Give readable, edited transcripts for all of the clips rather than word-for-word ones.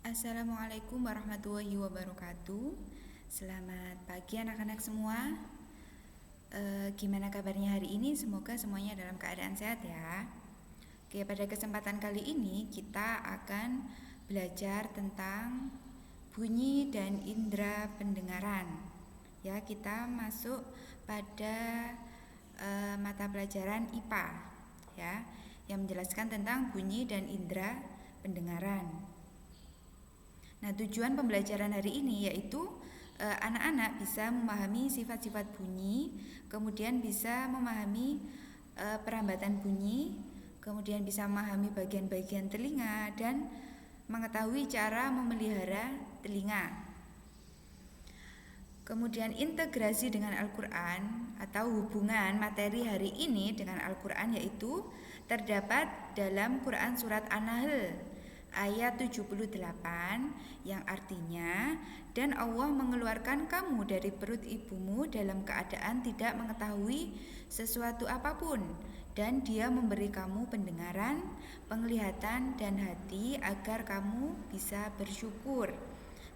Assalamualaikum warahmatullahi wabarakatuh. Selamat pagi anak-anak semua. Gimana kabarnya hari ini? Semoga semuanya dalam keadaan sehat ya. Oke, pada kesempatan kali ini kita akan belajar tentang bunyi dan indera pendengaran. Ya, kita masuk pada mata pelajaran IPA ya, yang menjelaskan tentang bunyi dan indera pendengaran. Nah, tujuan pembelajaran hari ini yaitu anak-anak bisa memahami sifat-sifat bunyi, kemudian bisa memahami perambatan bunyi, kemudian bisa memahami bagian-bagian telinga dan mengetahui cara memelihara telinga. Kemudian integrasi dengan Al-Quran atau hubungan materi hari ini dengan Al-Quran yaitu terdapat dalam Quran Surat An-Nahl ayat 78 yang artinya, dan Allah mengeluarkan kamu dari perut ibumu dalam keadaan tidak mengetahui sesuatu apapun, dan Dia memberi kamu pendengaran, penglihatan, dan hati agar kamu bisa bersyukur.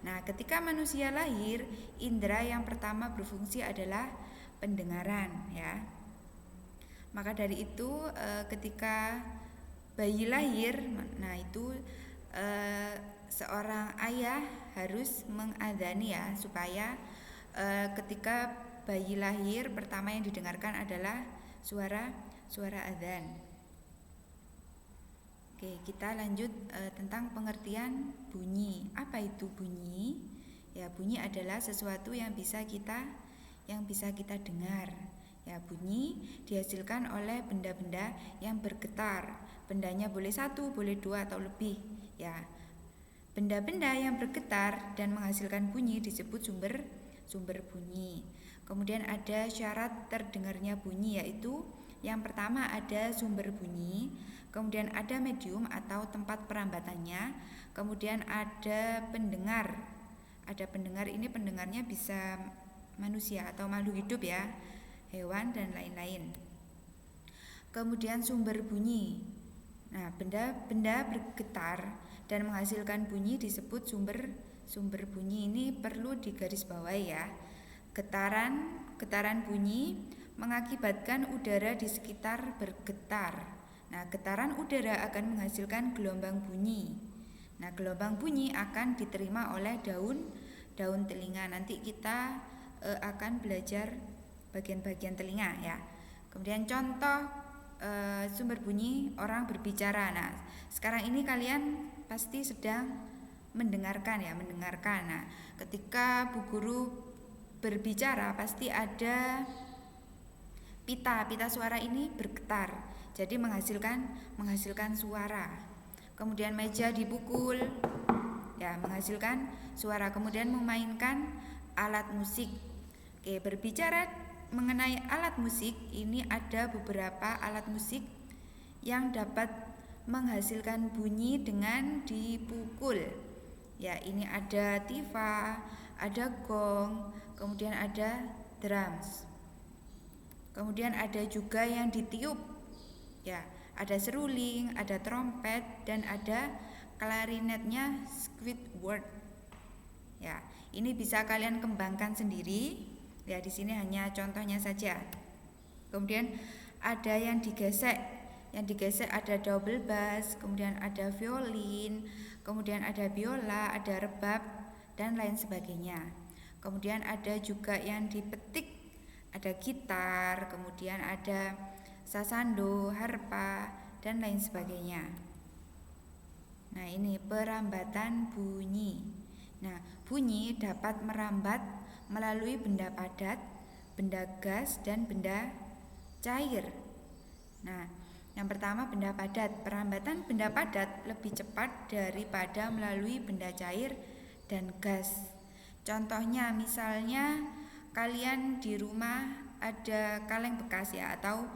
Nah, ketika manusia lahir, indera yang pertama berfungsi adalah pendengaran ya. Maka dari itu ketika bayi lahir, nah itu seorang ayah harus mengadzani ya, supaya ketika bayi lahir pertama yang didengarkan adalah suara adzan. Oke, kita lanjut tentang pengertian bunyi. Apa itu bunyi? Ya, bunyi adalah sesuatu yang bisa kita dengar. Ya, bunyi dihasilkan oleh benda-benda yang bergetar. Bendanya boleh satu, boleh dua atau lebih. Ya, benda-benda yang bergetar dan menghasilkan bunyi disebut sumber bunyi. Kemudian ada syarat terdengarnya bunyi, yaitu yang pertama ada sumber bunyi, kemudian ada medium atau tempat perambatannya, kemudian ada pendengar. Ada pendengar, ini pendengarnya bisa manusia atau makhluk hidup ya, hewan dan lain-lain. Kemudian sumber bunyi. Nah, benda-benda bergetar dan menghasilkan bunyi disebut sumber bunyi. Ini perlu digarisbawahi ya. Getaran bunyi mengakibatkan udara di sekitar bergetar. Nah, getaran udara akan menghasilkan gelombang bunyi. Nah, gelombang bunyi akan diterima oleh daun telinga. Nanti kita akan belajar bagian-bagian telinga ya. Kemudian contoh sumber bunyi orang berbicara. Nah, sekarang ini kalian pasti sedang mendengarkan. Nah, ketika Bu Guru berbicara pasti ada pita suara ini bergetar, jadi menghasilkan suara. Kemudian meja dipukul ya, menghasilkan suara. Kemudian memainkan alat musik. Oke, berbicara mengenai alat musik, ini ada beberapa alat musik yang dapat menghasilkan bunyi dengan dipukul. Ya, ini ada tifa, ada gong, kemudian ada drums. Kemudian ada juga yang ditiup. Ya, ada seruling, ada trompet, dan ada klarinetnya Squidward. Ya, ini bisa kalian kembangkan sendiri. Ya, di sini hanya contohnya saja. Kemudian ada yang digesek. Yang digesek ada double bass, kemudian ada violin, kemudian ada biola, ada rebab, dan lain sebagainya. Kemudian ada juga yang dipetik, ada gitar, kemudian ada sasando, harpa, dan lain sebagainya. Nah, ini perambatan bunyi. Nah, bunyi dapat merambat melalui benda padat, benda gas, dan benda cair. Nah, yang pertama benda padat. Perambatan benda padat lebih cepat daripada melalui benda cair dan gas. Contohnya misalnya kalian di rumah ada kaleng bekas ya, atau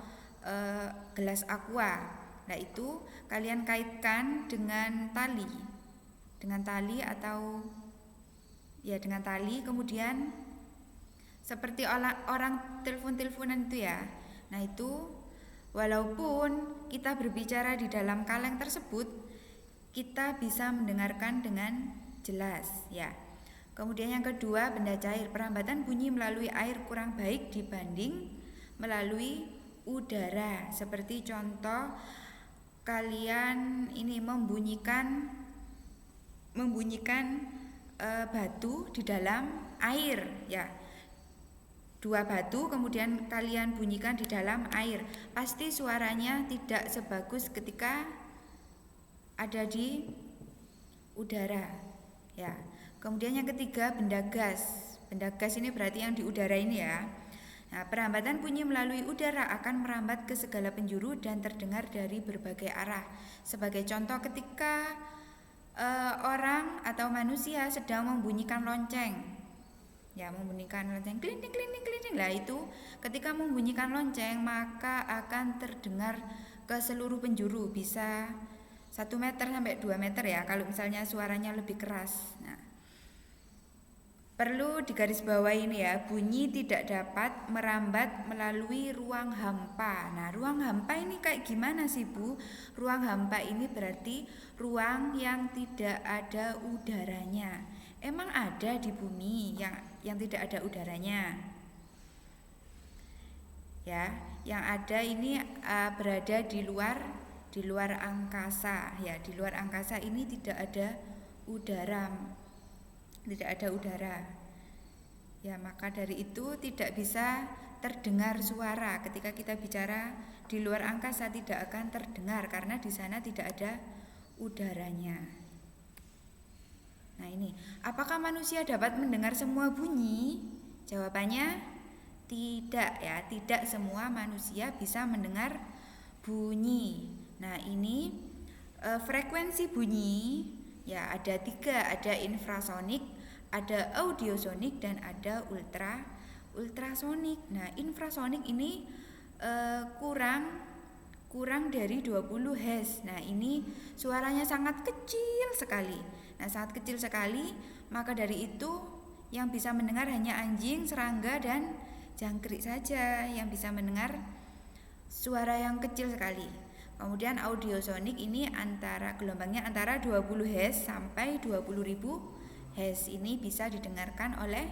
gelas aqua. Nah, itu kalian kaitkan dengan tali atau ya dengan tali, kemudian seperti orang telepon-teleponan itu ya. Nah, itu walaupun kita berbicara di dalam kaleng tersebut, kita bisa mendengarkan dengan jelas ya. Kemudian yang kedua, benda cair. Perambatan bunyi melalui air kurang baik dibanding melalui udara. Seperti contoh kalian ini membunyikan batu di dalam air ya. Dua batu kemudian kalian bunyikan di dalam air, pasti suaranya tidak sebagus ketika ada di udara ya. Kemudian yang ketiga, benda gas. Benda gas ini berarti yang di udara ini ya. Nah, perambatan bunyi melalui udara akan merambat ke segala penjuru dan terdengar dari berbagai arah. Sebagai contoh, ketika orang atau manusia sedang membunyikan lonceng, ya, membunyikan lonceng klinting klinting klinting. Lah itu ketika membunyikan lonceng maka akan terdengar ke seluruh penjuru, bisa 1 meter sampai 2 meter ya kalau misalnya suaranya lebih keras. Nah, perlu digarisbawahi ini ya, bunyi tidak dapat merambat melalui ruang hampa. Nah, ruang hampa ini kayak gimana sih Bu? Ruang hampa ini berarti ruang yang tidak ada udaranya. Emang ada di bumi yang tidak ada udaranya? Ya, yang ada ini berada di luar angkasa ya. Di luar angkasa ini tidak ada udara. Tidak ada udara. Ya, maka dari itu tidak bisa terdengar suara. Ketika kita bicara di luar angkasa tidak akan terdengar karena di sana tidak ada udaranya. Nah, ini, apakah manusia dapat mendengar semua bunyi? Jawabannya tidak ya. Tidak semua manusia bisa mendengar bunyi. Nah, ini frekuensi bunyi ya ada 3, ada infrasonik, ada audiosonik dan ada ultrasonik. Nah, infrasonik ini kurang dari 20 Hz. Nah, ini suaranya sangat kecil sekali. Nah, sangat kecil sekali, maka dari itu yang bisa mendengar hanya anjing, serangga dan jangkrik saja yang bisa mendengar suara yang kecil sekali. Kemudian audiosonik ini gelombangnya antara 20 Hz sampai 20.000 Hz, ini bisa didengarkan oleh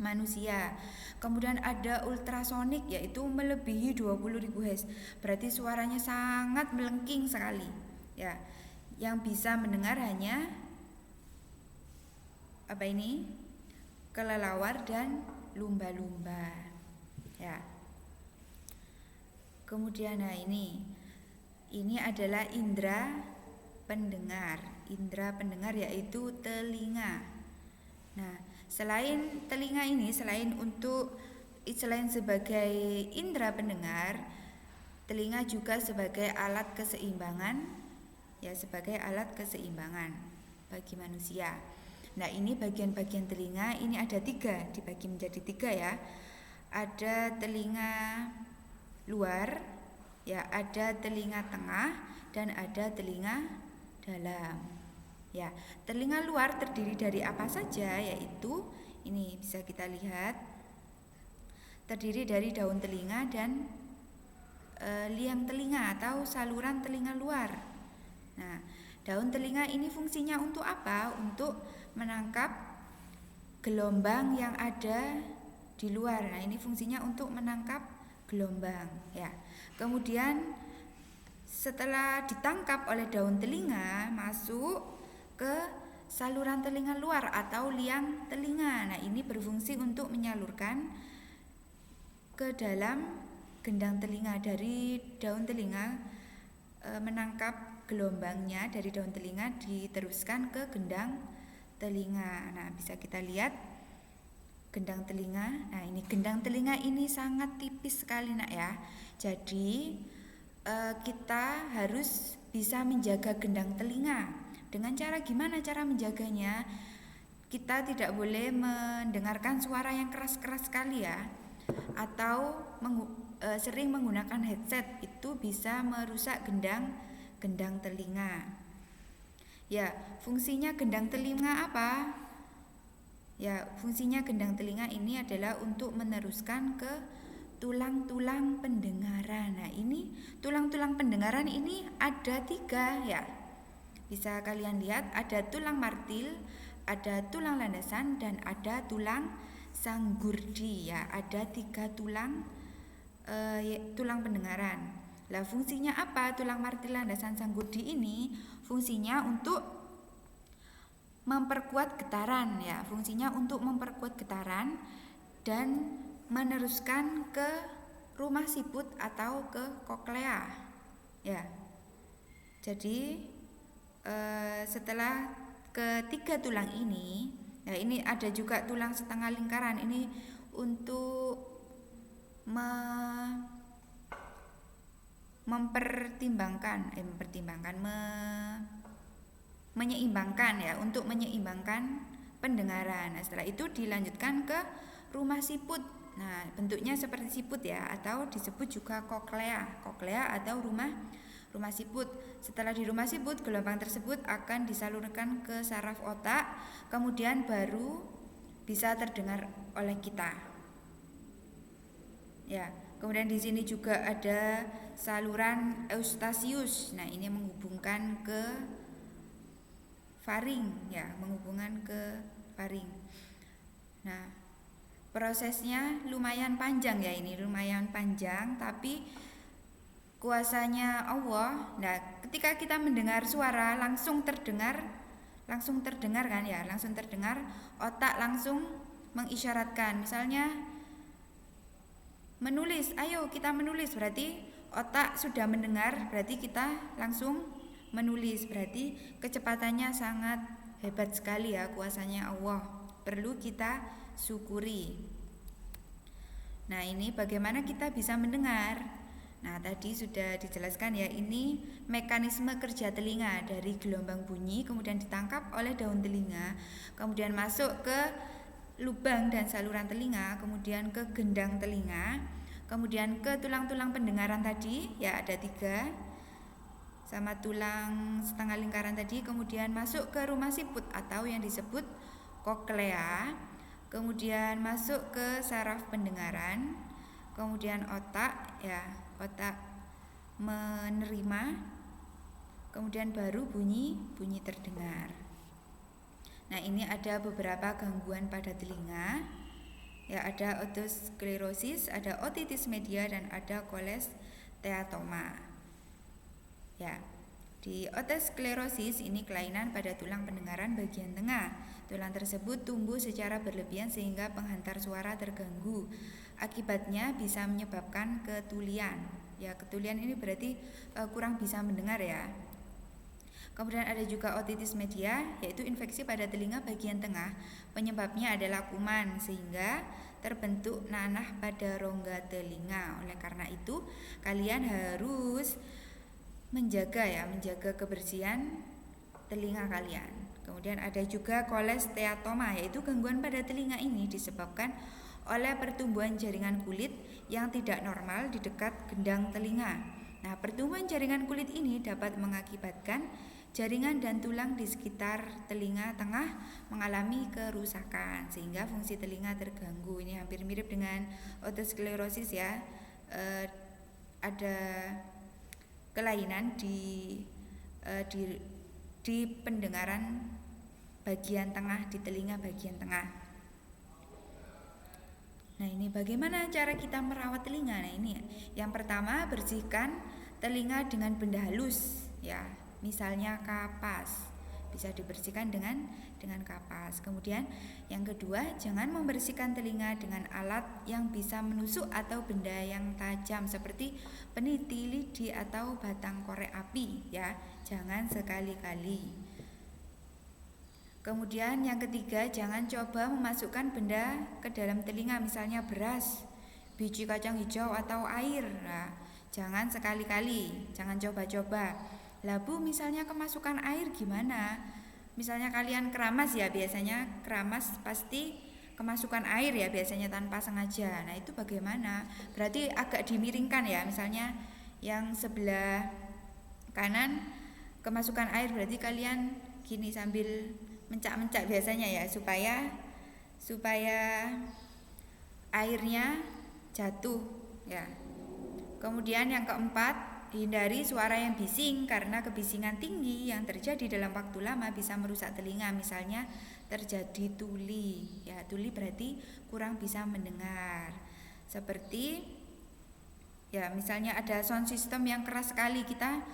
manusia. Kemudian ada ultrasonik yaitu melebihi 20.000 Hz. Berarti suaranya sangat melengking sekali. Ya. Yang bisa mendengar hanya kelelawar dan lumba-lumba. Ya. Kemudian ini adalah indera pendengar. Indera pendengar yaitu telinga. Nah, selain telinga ini, selain sebagai indera pendengar, telinga juga sebagai alat keseimbangan, ya, sebagai alat keseimbangan bagi manusia. Nah, ini bagian-bagian telinga ini ada 3, dibagi menjadi 3 ya. Ada telinga luar, ya, ada telinga tengah dan ada telinga dalam. Ya, telinga luar terdiri dari apa saja? Yaitu ini bisa kita lihat terdiri dari daun telinga dan liang telinga atau saluran telinga luar. Nah, daun telinga ini fungsinya untuk apa? Untuk menangkap gelombang yang ada di luar. Nah, ini fungsinya untuk menangkap gelombang, ya. Kemudian setelah ditangkap oleh daun telinga, masuk ke saluran telinga luar atau liang telinga. Nah, ini berfungsi untuk menyalurkan ke dalam gendang telinga. Dari daun telinga menangkap gelombangnya dari daun telinga diteruskan ke gendang telinga. Nah, bisa kita lihat gendang telinga. Nah, ini gendang telinga ini sangat tipis sekali nak ya. Jadi kita harus bisa menjaga gendang telinga. Dengan cara gimana cara menjaganya? Kita tidak boleh mendengarkan suara yang keras-keras sekali ya. Atau sering menggunakan headset, itu bisa merusak gendang telinga. Ya, fungsinya gendang telinga apa? Ya, fungsinya gendang telinga ini adalah untuk meneruskan ke tulang-tulang pendengaran. Nah, ini tulang-tulang pendengaran ini ada 3 ya. bisa kalian lihat ada tulang martil, ada tulang landasan, dan ada tulang sanggurdi ya. Ada 3 tulang pendengaran. Lah fungsinya apa? Tulang martil, landasan, sanggurdi ini fungsinya untuk memperkuat getaran ya. Fungsinya untuk memperkuat getaran dan meneruskan ke rumah siput atau ke koklea ya. Jadi setelah ketiga tulang ini, ya ini ada juga tulang setengah lingkaran ini untuk menyeimbangkan ya, untuk menyeimbangkan pendengaran. Nah, setelah itu dilanjutkan ke rumah siput. Nah, bentuknya seperti siput ya, atau disebut juga koklea atau rumah siput. Setelah di rumah siput, gelombang tersebut akan disalurkan ke saraf otak, kemudian baru bisa terdengar oleh kita. Ya, kemudian di sini juga ada saluran Eustachius. Nah, ini menghubungkan ke faring ya, Nah, prosesnya lumayan panjang ya, ini lumayan panjang, tapi kuasanya Allah. Nah, ketika kita mendengar suara langsung terdengar kan ya, langsung terdengar, otak langsung mengisyaratkan. Misalnya menulis, ayo kita menulis, berarti otak sudah mendengar, berarti kita langsung menulis. Berarti kecepatannya sangat hebat sekali ya, kuasanya Allah, perlu kita syukuri. Nah, ini bagaimana kita bisa mendengar. Nah, tadi sudah dijelaskan ya, ini mekanisme kerja telinga. Dari gelombang bunyi kemudian ditangkap oleh daun telinga, kemudian masuk ke lubang dan saluran telinga, kemudian ke gendang telinga, kemudian ke tulang-tulang pendengaran tadi ya, ada 3, sama tulang setengah lingkaran tadi, kemudian masuk ke rumah siput atau yang disebut koklea, kemudian masuk ke saraf pendengaran, kemudian otak ya, otak menerima, kemudian baru bunyi terdengar. Nah, ini ada beberapa gangguan pada telinga ya, ada otosklerosis, ada otitis media, dan ada kolesteatoma. Ya, di otosklerosis ini kelainan pada tulang pendengaran bagian tengah. Tulang tersebut tumbuh secara berlebihan sehingga penghantar suara terganggu. Akibatnya bisa menyebabkan ketulian. Ya, ketulian ini berarti kurang bisa mendengar ya. Kemudian ada juga otitis media, yaitu infeksi pada telinga bagian tengah. Penyebabnya adalah kuman sehingga terbentuk nanah pada rongga telinga. Oleh karena itu, kalian harus menjaga kebersihan telinga kalian. Kemudian ada juga kolesteatoma, yaitu gangguan pada telinga ini disebabkan oleh pertumbuhan jaringan kulit yang tidak normal di dekat gendang telinga. Nah, pertumbuhan jaringan kulit ini dapat mengakibatkan jaringan dan tulang di sekitar telinga tengah mengalami kerusakan sehingga fungsi telinga terganggu. Ini hampir mirip dengan otosklerosis ya. Ada kelainan di pendengaran bagian tengah, di telinga bagian tengah. Nah, ini bagaimana cara kita merawat telinga? Nah, ini yang pertama, bersihkan telinga dengan benda halus ya, misalnya kapas, bisa dibersihkan dengan kapas. Kemudian yang kedua, jangan membersihkan telinga dengan alat yang bisa menusuk atau benda yang tajam seperti peniti, lidi, atau batang korek api ya, jangan sekali-kali. Kemudian yang ketiga, jangan coba memasukkan benda ke dalam telinga, misalnya beras, biji kacang hijau, atau air. Nah, jangan sekali-kali, jangan coba-coba. Labu misalnya kemasukan air gimana? Misalnya kalian keramas ya, biasanya keramas pasti kemasukan air ya, biasanya tanpa sengaja. Nah, itu bagaimana? Berarti agak dimiringkan ya, misalnya yang sebelah kanan kemasukan air, berarti kalian gini sambil mencak-mencak biasanya ya, supaya airnya jatuh ya. Kemudian yang keempat, hindari suara yang bising karena kebisingan tinggi yang terjadi dalam waktu lama bisa merusak telinga. Misalnya terjadi tuli. Ya, tuli berarti kurang bisa mendengar. Seperti ya, misalnya ada sound system yang keras sekali, kita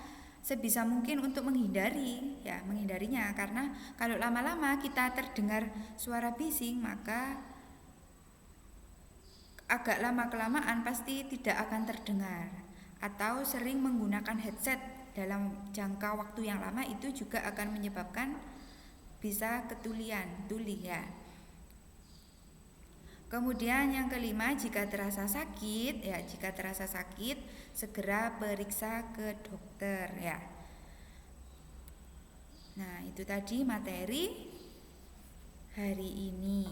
sebisa mungkin untuk menghindarinya karena kalau lama-lama kita terdengar suara bising maka agak lama kelamaan pasti tidak akan terdengar. Atau sering menggunakan headset dalam jangka waktu yang lama itu juga akan menyebabkan bisa tuli ya. Kemudian yang kelima, jika terasa sakit segera periksa ke dokter ya. Nah, itu tadi materi hari ini.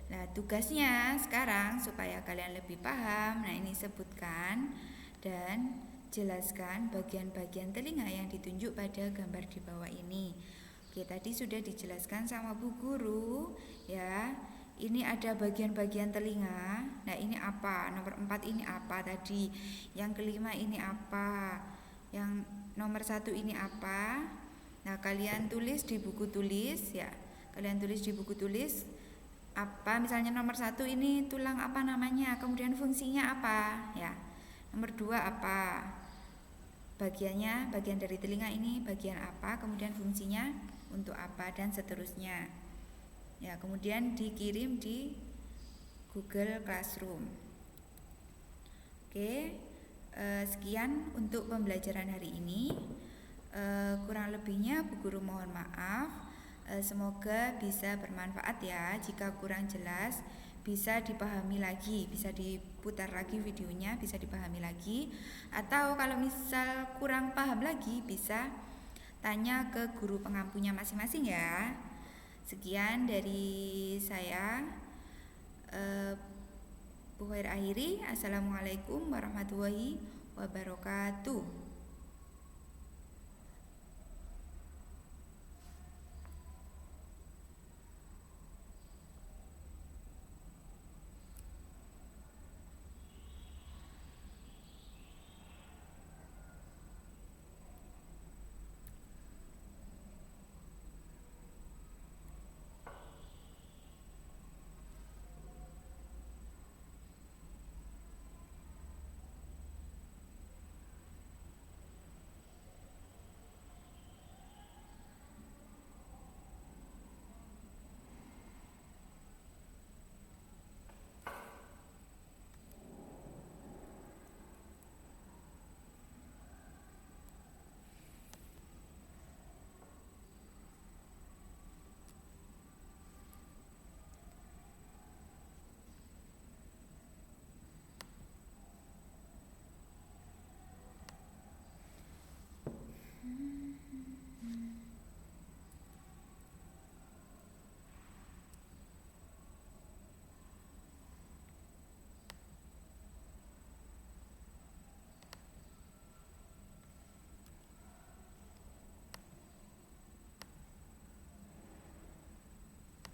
Nah, tugasnya sekarang supaya kalian lebih paham, nah ini sebutkan dan jelaskan bagian-bagian telinga yang ditunjuk pada gambar di bawah ini. Oke, tadi sudah dijelaskan sama Bu Guru ya. Ini ada bagian-bagian telinga. Nah, ini apa? Nomor 4 ini apa tadi? Yang kelima ini apa? Yang nomor 1 ini apa? Nah, kalian tulis di buku tulis ya. Kalian tulis di buku tulis apa, misalnya nomor 1 ini tulang apa namanya, kemudian fungsinya apa ya. Nomor 2 apa? Bagian dari telinga ini bagian apa, kemudian fungsinya untuk apa, dan seterusnya. Ya, kemudian dikirim di Google Classroom. Oke, sekian untuk pembelajaran hari ini. Kurang lebihnya Bu Guru mohon maaf. Semoga bisa bermanfaat ya. Jika kurang jelas bisa dipahami lagi, bisa diputar lagi videonya, bisa dipahami lagi. Atau kalau misal kurang paham lagi bisa tanya ke guru pengampunya masing-masing ya. Sekian dari saya, Bu Khair akhiri. Assalamualaikum warahmatullahi wabarakatuh.